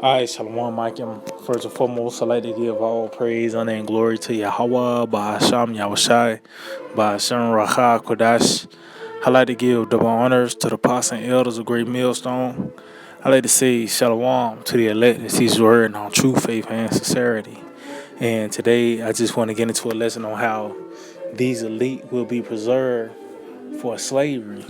All right, Shalom, Micah. First and foremost, I'd like to give all praise, honor, and glory to Yahweh, Bahasham Yahushai, Bahasham Racha Kodash. I'd like to give double honors to the apostles and elders of Great Millstone. I'd like to say Shalom to the elect that sees the word on true faith and sincerity. And today, I just want to get into a lesson on how these elite will be preserved for slavery.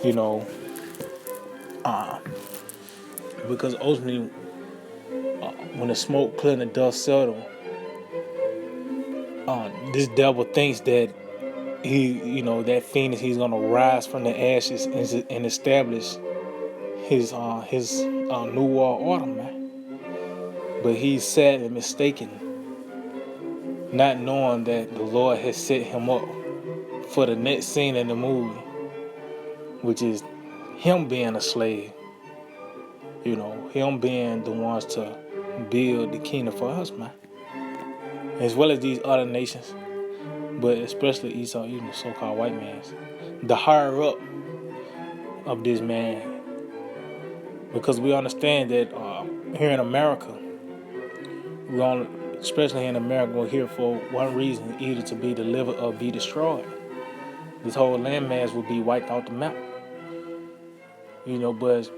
You know, because ultimately, when the smoke clear and the dust settle, this devil thinks that that phoenix, he's gonna rise from the ashes and establish his new world order, man. But he's sadly mistaken, not knowing that the Lord has set him up for the next scene in the movie, which is him being a slave. Him being the ones to build the kingdom for us, man, as well as these other nations, but especially Esau, even the so-called white man's, the higher up of this man, because we understand that here in America, especially here in America, we're here for one reason, either to be delivered or be destroyed. This whole landmass will be wiped out the map. But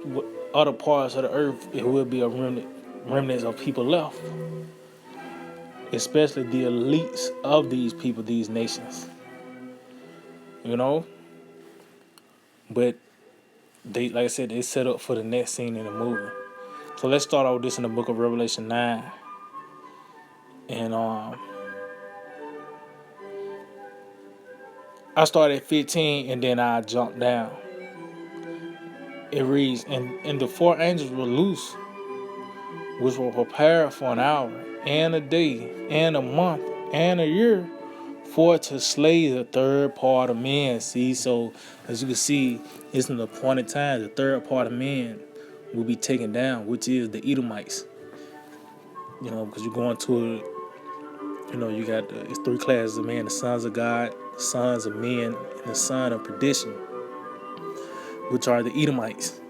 other parts of the earth, it will be a remnants of people left, especially the elites of these people, these nations. But they, like I said, they set up for the next scene in the movie. So let's start off this in the book of Revelation 9. And I started at 15 and then I jumped down. It reads, and the four angels were loose, which were prepared for an hour, and a day, and a month, and a year, for to slay the third part of men. See, so as you can see, it's an appointed time. The third part of men will be taken down, which is the Edomites. Because you're going to it. You got it's three classes of men: the sons of God, the sons of men, and the son of perdition, which are the Edomites.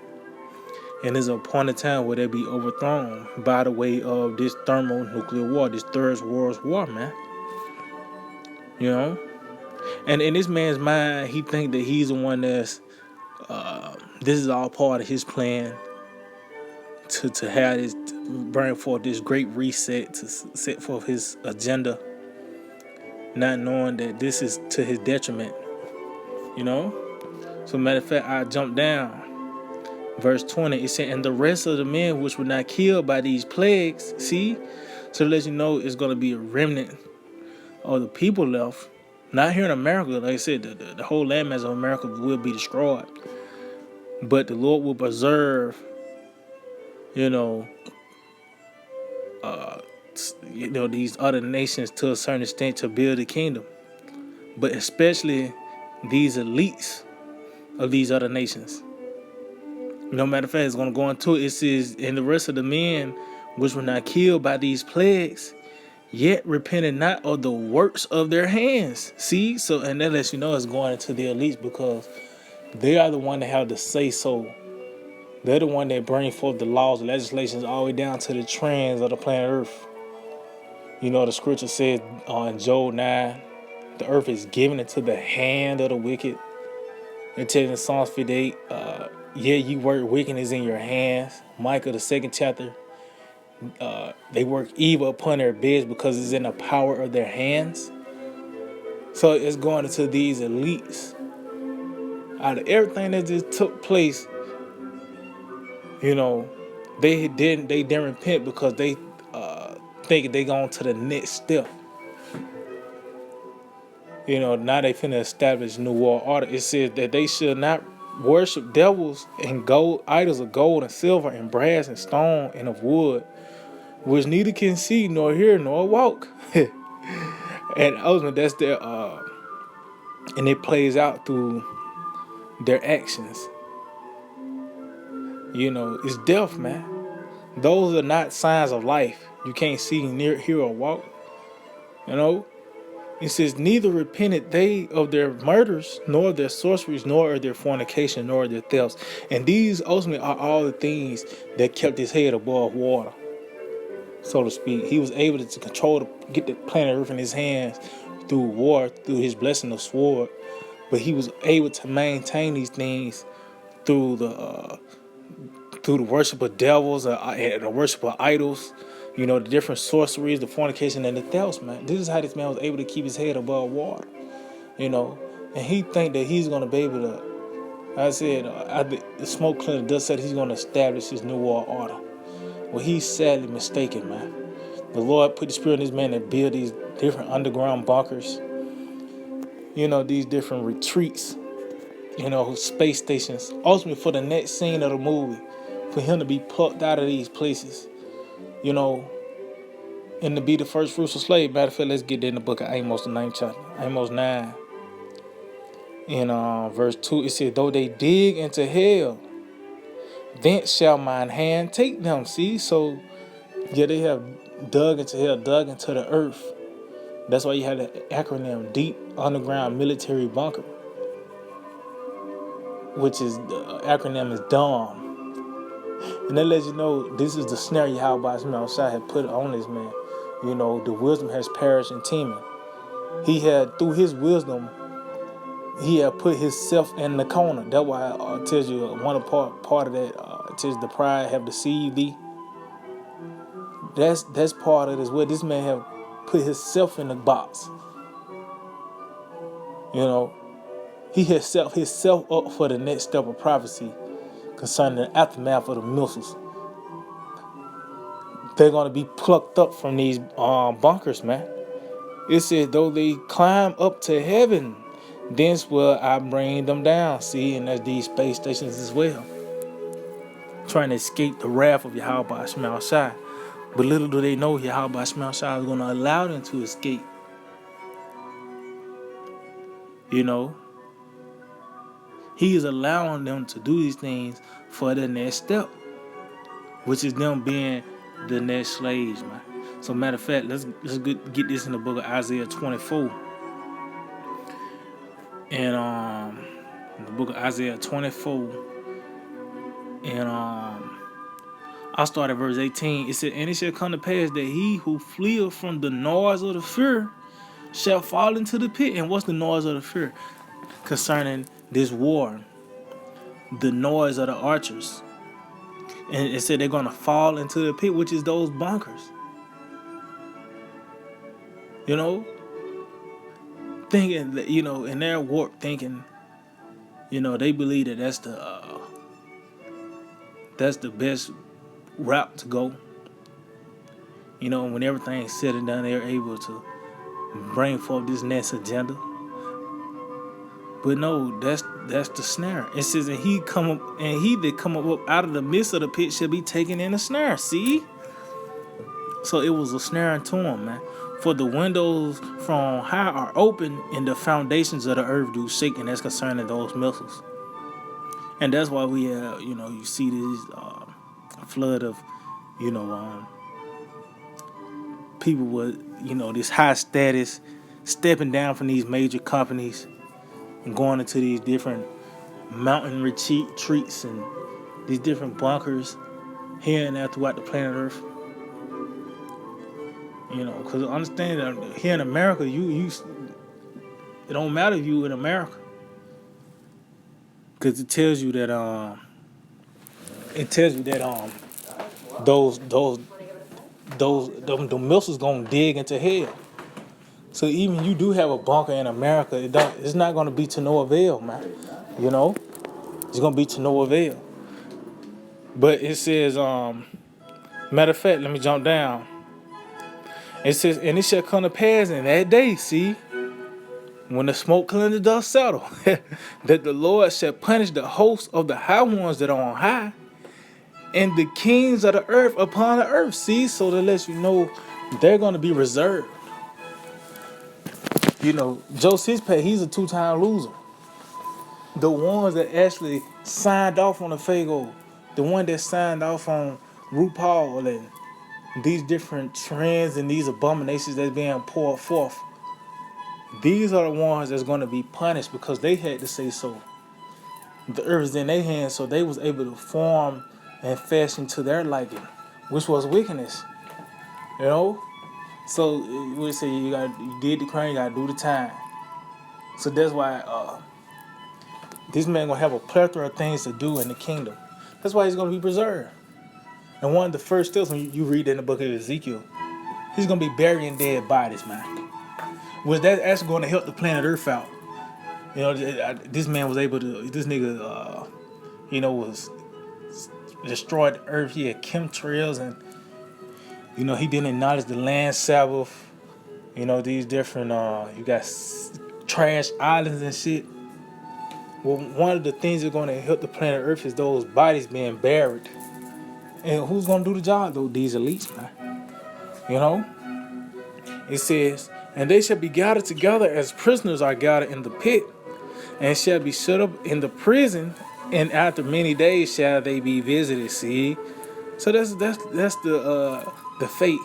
And there's an appointed time where they'll be overthrown by the way of this thermonuclear war, this third world war, man. And in this man's mind, he think that he's the one that's this is all part of his plan to have this, bring forth this great reset, to set forth his agenda, not knowing that this is to his detriment. So matter of fact, I jumped down. Verse 20, it said, and the rest of the men which were not killed by these plagues, see? So to let you know, it's going to be a remnant of the people left. Not here in America. Like I said, the whole landmass of America will be destroyed. But the Lord will preserve, these other nations to a certain extent to build the kingdom. But especially these elites of these other nations. No matter of fact, it's going to go into it. It says, and the rest of the men which were not killed by these plagues, yet repented not of the works of their hands. See? So, and that lets you know it's going into the elites, because they are the one that have the say so. They're the one that bring forth the laws, legislations, all the way down to the trends of the planet Earth. The scripture says in Job 9, the earth is given into the hand of the wicked. It tells in Psalms 58, you work wickedness in your hands. Micah, the 2nd chapter, they work evil upon their beds because it's in the power of their hands. So it's going into these elites. Out of everything that just took place, they didn't repent because they think they going to the next step. Now they finna establish new world order. It says that they should not worship devils and gold, idols of gold and silver and brass and stone and of wood, which neither can see nor hear nor walk. And ultimately, that's their and it plays out through their actions. It's death, man. Those are not signs of life. You can't see, hear, or walk. It says, neither repented they of their murders, nor their sorceries, nor of their fornication, nor their thefts. And these ultimately are all the things that kept his head above water, so to speak. He was able to get the planet Earth in his hands through war, through his blessing of sword. But he was able to maintain these things through the worship of devils and the worship of idols, the different sorceries, the fornication, and the thefts, man. This is how this man was able to keep his head above water, and he think that he's going to be able to, I said, the smoke cleaner does say that he's going to establish his new world order. Well, he's sadly mistaken, man. The Lord put the spirit in this man to build these different underground bunkers, these different retreats, space stations, ultimately for the next scene of the movie, for him to be plucked out of these places, and to be the first fruits of slave. Matter of fact, let's get in the book of Amos, the 9th chapter, Amos 9. In verse 2, it says, though they dig into hell, thence shall mine hand take them. See, so, yeah, they have dug into hell, dug into the earth. That's why you have the acronym, Deep Underground Military Bunker, which is, the acronym is DOM. And that lets you know this is the snare Yahweh Shai had put on this man. The wisdom has perished in Teman. He had, through his wisdom, he had put himself in the corner. That's why it tells you one part of that. It tells the pride have deceived thee. That's part of this. Where this man have put himself in the box. He had set himself up for the next step of prophecy concerning the aftermath of the missiles. They're going to be plucked up from these bunkers, man. It says, though they climb up to heaven, thence will I bring them down. See, and that's these space stations as well, trying to escape the wrath of Yahweh Shema Shai. But little do they know Yahweh Shema Shai is going to allow them to escape. He is allowing them to do these things for the next step, which is them being the next slaves, man. So matter of fact, let's get this in the book of Isaiah 24. And in the book of Isaiah 24, and I'll start at verse 18. It said, and it shall come to pass that he who fleeth from the noise of the fear shall fall into the pit. And what's the noise of the fear? Concerning this war, the noise of the archers. And it said they're going to fall into the pit, which is those bunkers. Thinking that, in their warped thinking, they believe that that's the best route to go. When everything's said and done, they're able to bring forth this next agenda. But no, that's the snare. It says, and he that come up out of the midst of the pit shall be taken in a snare. See? So it was a snare unto him, man. For the windows from high are open, and the foundations of the earth do shake, and that's concerning those missiles. And that's why we have, you see this flood of, people with, this high status stepping down from these major companies and going into these different mountain retreats and these different bunkers here and there throughout the planet Earth. Because understand that here in America, it don't matter if you in America, because it tells you that the missiles gonna dig into hell. So even you do have a bunker in America, it's not gonna be to no avail, man. It's gonna be to no avail. But it says, matter of fact, let me jump down. It says, and it shall come to pass in that day, see, when the smoke cleanser does settle, that the Lord shall punish the hosts of the high ones that are on high, and the kings of the earth upon the earth. See, so that lets you know they're going to be reserved. Joe Sixpack, he's a 2-time loser. The ones that actually signed off on the Fago, the one that signed off on RuPaul and these different trends and these abominations that's being poured forth, These are the ones that's going to be punished because they had to say so. The earth is in their hands, so they was able to form and fashion to their liking, which was wickedness. You know. So we say you did the crime, you gotta do the time. So that's why this man gonna have a plethora of things to do in the kingdom. That's why he's gonna be preserved. And one of the first steps when you read in the book of Ezekiel, he's gonna be burying dead bodies, man. Which that's actually gonna help the planet Earth out. You know, this man was able to. This nigga, was destroyed the Earth. He had chemtrails, and he didn't acknowledge the land Sabbath. These different. You got trash islands and shit. Well, one of the things that's gonna help the planet Earth is those bodies being buried. And who's gonna do the job though? These elites, man. It says, and they shall be gathered together as prisoners are gathered in the pit, and shall be shut up in the prison, and after many days shall they be visited. See, so that's the fate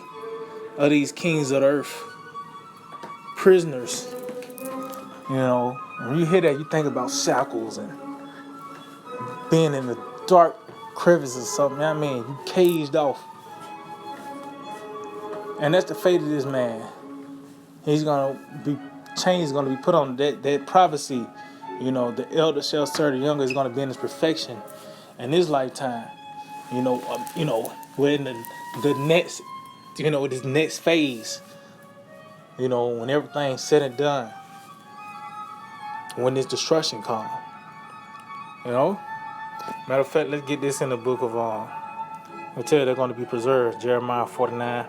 of these kings of the earth, prisoners. When you hear that, you think about shackles and being in the dark crevices or something. I mean, you caged off, and that's the fate of this man. He's gonna be chains gonna be put on that prophecy. The elder shall serve the younger is gonna be in his perfection in his lifetime. We're in the next, this next phase. When everything's said and done, when this destruction comes. Matter of fact, let's get this in the book of I'll tell you they're gonna be preserved. Jeremiah 49.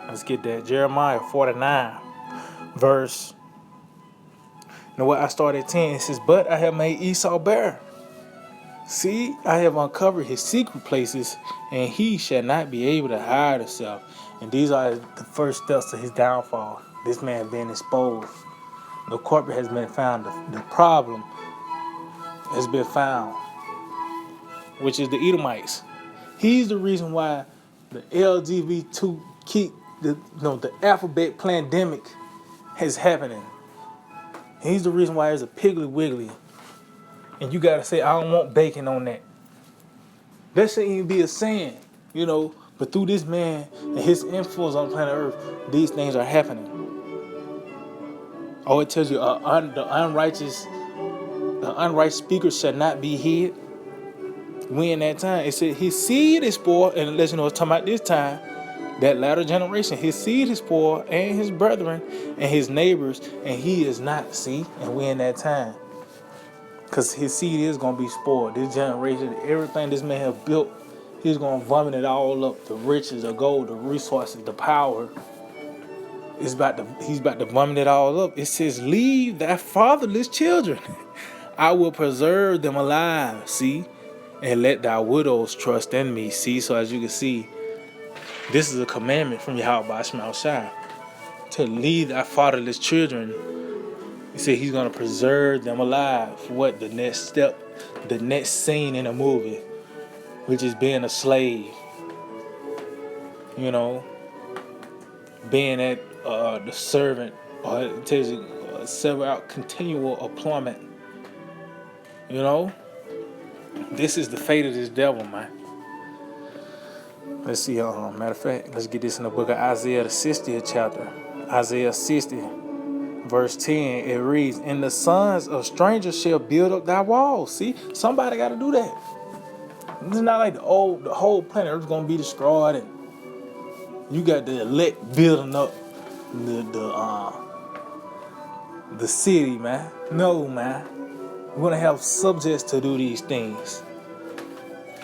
Let's get that. Jeremiah 49, verse. I started at 10. It says, but I have made Esau bare. See, I have uncovered his secret places, and he shall not be able to hide himself. And these are the first steps to his downfall. This man being exposed. The corporate has been found. The problem has been found, which is the Edomites. He's the reason why the LGBT the alphabet pandemic is happening. He's the reason why there's a Piggly Wiggly. And you gotta say, I don't want bacon on that. That shouldn't even be a saying, But through this man and his influence on planet Earth, these things are happening. Oh, it tells you the unrighteous speaker shall not be hid. We in that time. It said his seed is poor, and unless it's talking about this time, that latter generation, his seed is poor, and his brethren, and his neighbors, and he is not. See, and we in that time. Because his seed is going to be spoiled. This generation, everything this man have built, he's going to vomit it all up. The riches, the gold, the resources, the power. He's about to vomit it all up. It says, leave thy fatherless children. I will preserve them alive. See? And let thy widows trust in me. See? So as you can see, this is a commandment from Yahweh Shema Shai. To leave thy fatherless children. He said he's going to preserve them alive. What? The next step, the next scene in a movie, which is being a slave. Being at the servant, or it tells you serve out continual employment. This is the fate of this devil, man. Let's see. Matter of fact, let's get this in the book of Isaiah, the 60th chapter. Isaiah 60. Verse 10, it reads, and the sons of strangers shall build up thy walls. See, somebody got to do that. It's not like the whole planet Earth is going to be destroyed, and you got the elect building up the city, man. No, man. We're going to have subjects to do these things.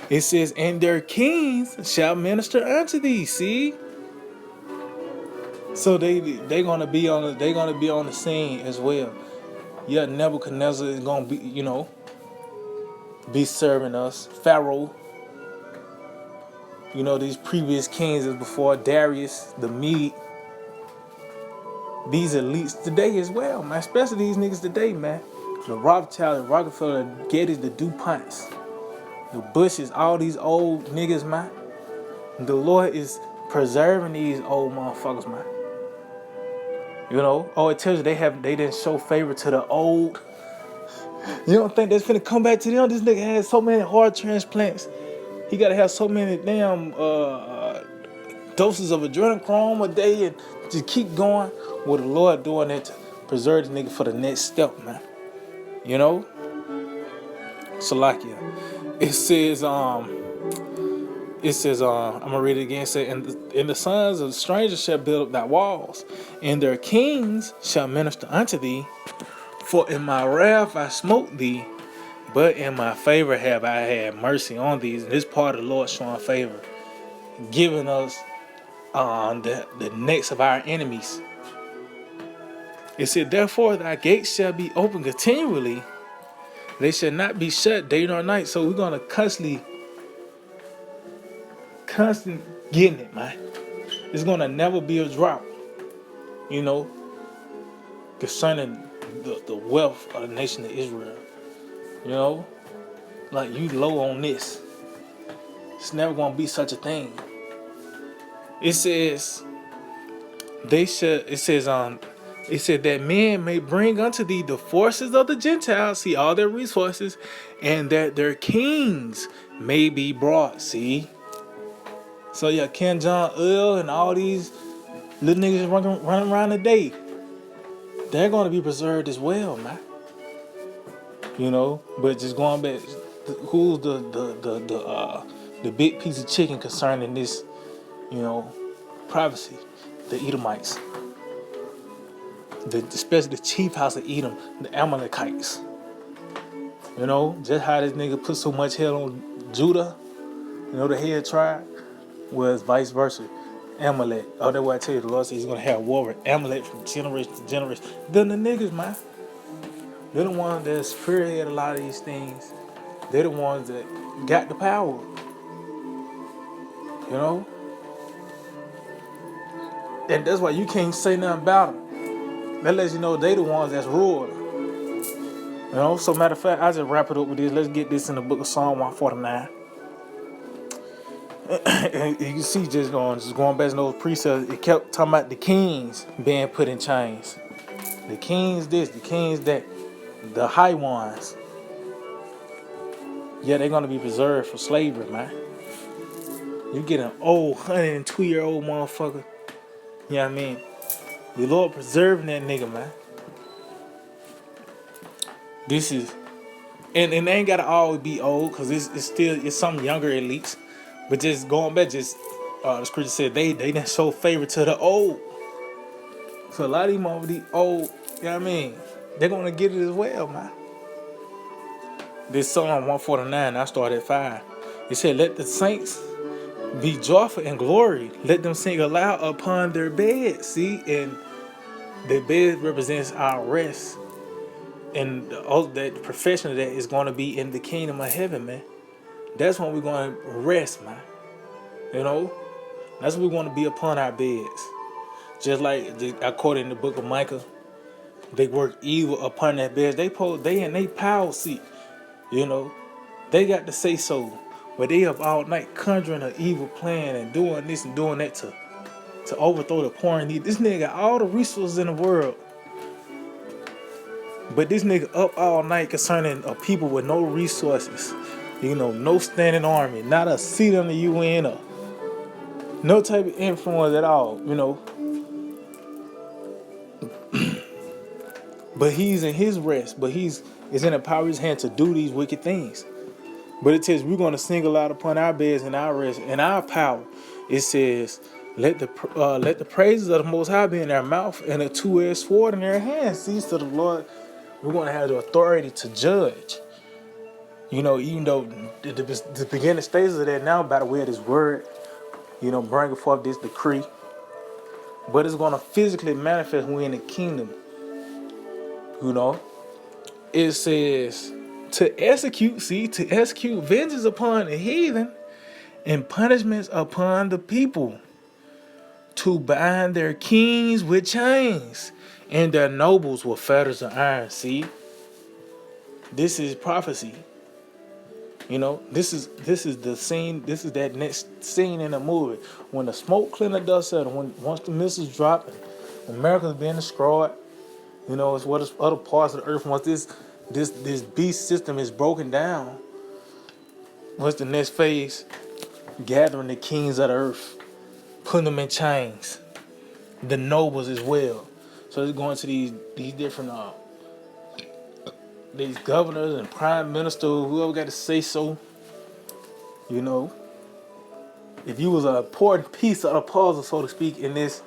It says, and their kings shall minister unto thee. See? So they're gonna be on the scene as well. Yeah, Nebuchadnezzar is gonna be be serving us. Pharaoh, these previous kings as before, Darius, the Mede. These elites today as well, man. Especially these niggas today, man. The Rothschild, the Rockefeller, the Gettys, the DuPonts, the Bushes, all these old niggas, man. The Lord is preserving these old motherfuckers, man. Oh, it tells you they didn't show favor to the old. You don't think that's finna come back to them? This nigga had so many heart transplants. He gotta have so many damn doses of adrenochrome a day and just keep going. With the Lord doing it to preserve the nigga for the next step, man. Salakia. I'm gonna read it again. It says, and the sons of the strangers shall build up thy walls, and their kings shall minister unto thee. For in my wrath I smote thee, but in my favor have I had mercy on thee. And this part of the Lord showing favor, giving us the necks of our enemies. It said, therefore thy gates shall be open continually, they shall not be shut day nor night. So we're gonna constant getting it, man. It's gonna never be a drop, concerning the wealth of the nation of Israel. Like you low on this. It's never gonna be such a thing. It says it said that men may bring unto thee the forces of the Gentiles, see all their resources, and that their kings may be brought. See? So yeah, Ken John Earl and all these little niggas running around today, they're gonna be preserved as well, man. But just going back, who's the big piece of chicken concerning this, privacy? The Edomites. Especially the chief house of Edom, the Amalekites. Just how this nigga put so much hell on Judah, the head tribe, was vice versa. Amalek. Oh, that's why I tell you, the Lord says he's going to have war with Amalek from generation to generation. Then the niggas, man. They're the ones that spearhead a lot of these things. They're the ones that got the power. And that's why you can't say nothing about them. That lets you know they the ones that's ruled. So matter of fact, I just wrap it up with this. Let's get this in the book of Psalm 149. And you can see just going back to those precepts, it kept talking about the kings being put in chains. The kings this, the kings that, the high ones. Yeah, they're gonna be preserved for slavery, man. You get an old 102-year-old motherfucker. You know what I mean? The Lord preserving that nigga, man. This is, and they ain't gotta always be old, because it's some younger elites. But just going back, the scripture said they didn't show favor to the old. So a lot of these old, you know what I mean? They're gonna get it as well, man. This Psalm 149, I started at 5. It said, let the saints be joyful and glory. Let them sing aloud upon their beds. See, and the bed represents our rest. And the profession of that is going to be in the kingdom of heaven, man. That's when we're going to rest, man. That's when we're going to be upon our beds. Just like according to the book of Micah, they work evil upon their beds. They in their power seat. They got to say so. But they up all night conjuring an evil plan and doing this and doing that to overthrow the poor and needy. This nigga got all the resources in the world. But this nigga up all night concerning a people with no resources. No standing army, not a seat on the UN, or no type of influence at all, But he's in his rest, but it's in the power of his hand to do these wicked things. But it says we're going to sing aloud upon our beds and our rest and our power. It says, let the praises of the Most High be in their mouth and a two-edged sword in their hands. See, so the Lord, we're going to have the authority to judge. Even though the beginning stages of that now by the way of this word, bringing forth this decree. But it's going to physically manifest when we're in the kingdom. It says to execute vengeance upon the heathen and punishments upon the people, to bind their kings with chains and their nobles with fetters of iron. See, this is prophecy. This is the scene. This is that next scene in the movie when the smoke clear the dust settle. Once the missiles drop, America's being destroyed. You know, it's what is other parts of the earth. Once this beast system is broken down, what's the next phase? Gathering the kings of the earth, putting them in chains, the nobles as well. So it's going to these different these governors and prime ministers, whoever got to say so. You know, if you was an important piece of the puzzle, so to speak, in this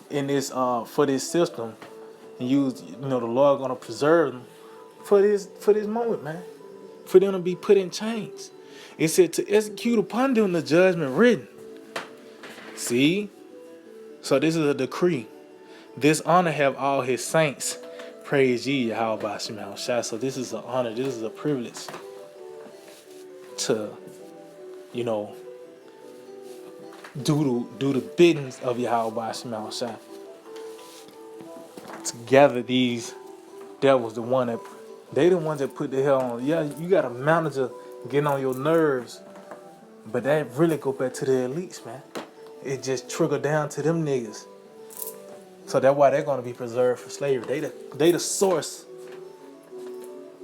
for this system, and the Lord gonna preserve them for this moment, man. For them to be put in chains. It said to execute upon them the judgment written. See? So this is a decree. This honor have all his saints. Praise ye Yahweh Ba'ashem Yahushua. So this is an honor, this is a privilege to, do the biddings of Yahweh Ba'ashem Yahushua. To gather these devils, the ones that put the hell on. Yeah, you got a manager getting on your nerves, but that really go back to the elites, man. It just trigger down to them niggas. So that's why they're gonna be preserved for slavery. They the source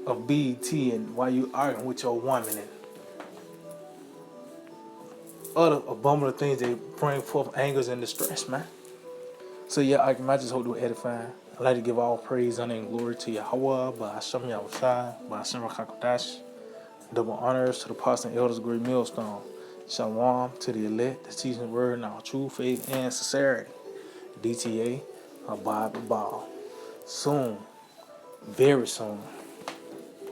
of BET and why you arguing with your woman and other abominable things they bring forth angers and distress, man. So yeah, I just hope to edify. I'd like to give all praise, honor, and glory to Yahweh, Ba'ashem Yahushua, Ba'ashem Rakakodash. Double honors to the apostles and elders of Great Millstone. Shalom to the elect, the teaching word, and our true faith and sincerity. DTA, Abide the Ball. Soon, very soon.